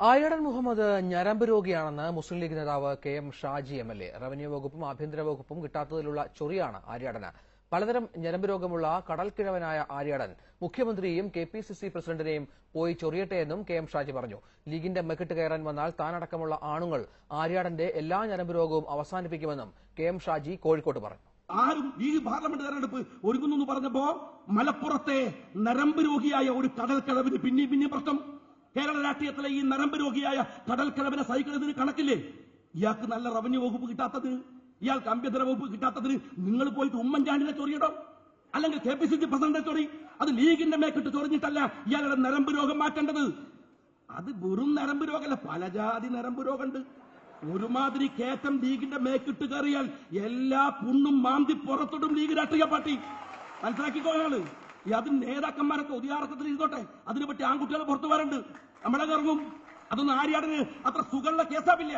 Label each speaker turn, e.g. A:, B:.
A: ആര്യടൻ മുഹമ്മദ് ഞരമ്പ് രോഗിയാണെന്ന് മുസ്ലിം ലീഗ് നേതാവ് K M. Shaji MLA. Revenue വകുപ്പും ആഭ്യന്തര വകുപ്പും കിട്ടാത്തതിലുള്ള ചൊറിയാണ് ആര്യാടന്. പലതരം ഞരമ്പ് രോഗമുള്ള കടൽക്കിഴവനായ ആര്യാടൻ മുഖ്യമന്ത്രിയെയും കെ.പി.സി.സി പ്രസിഡന്റിനെയും പോയി ചൊറിയട്ടെയെന്നും കെ.എം. ഷാജി പറഞ്ഞു. ലീഗിന്റെ മെക്കിട്ട് കയറാൻ വന്നാൽ താനടക്കമുള്ള ആണുങ്ങൾ ആര്യാടന്റെ എല്ലാ ഞരമ്പ് രോഗവും അവസാനിപ്പിക്കുമെന്നും കെ.എം. ഷാജി കോഴിക്കോട്ട് പറഞ്ഞു.
B: ആരും ഈ പാർലമെന്റ് തെരഞ്ഞെടുപ്പ് ഒരുങ്ങുന്നു പറഞ്ഞപ്പോ മലപ്പുറത്തെ നരമ്പ് രോഗിയായ ഒരു കടൽക്കിഴവിന് പിന്നെയും പ്രശ്നം. കേരള രാഷ്ട്രീയത്തിലെ ഈ നരമ്പ് രോഗിയായ കടൽക്കിഴവിനെ സഹിക്കുന്നതിന് കണക്കില്ലേ? ഇയാൾക്ക് നല്ല റവന്യൂ വകുപ്പ് കിട്ടാത്തതിന്, ഇയാൾക്ക് ആഭ്യന്തര വകുപ്പ് കിട്ടാത്തതിന് നിങ്ങൾ പോയിട്ട് ഉമ്മൻചാണ്ടിനെ ചൊറിയടോ, അല്ലെങ്കിൽ കെ.പി.സി.സി പ്രസിഡന്റിനെ ചൊറി. അത് ലീഗിന്റെ മേക്കിട്ട് ചൊറിഞ്ഞിട്ടല്ല ഇയാളുടെ നരമ്പ് രോഗം മാറ്റേണ്ടത്. അത് വെറും നരമ്പ് രോഗമല്ല, പല ജാതി നരമ്പ് രോഗമുണ്ട്. ഒരുമാതിരി കേറ്റം ലീഗിന്റെ മേക്കിട്ട് കയറിയാൽ എല്ലാ പുണ്ണും മാന്തി പുറത്തോട്ടും ലീഗ് രാഷ്ട്രീയ പാർട്ടി. മനസ്സിലാക്കിക്കോളാണ്. അത് നേതാക്കന്മാരൊക്കെ ഒതിയാറക്കത്തിൽ ഇരുന്നോട്ടെ, അതിനെപ്പറ്റി ആൺകുട്ടികൾ പുറത്തു വരണ്ട്, നമ്മളെ ഇറങ്ങും. അതൊന്നും ആര്യാടന് അത്ര സുഖമുള്ള കേസാവില്ല.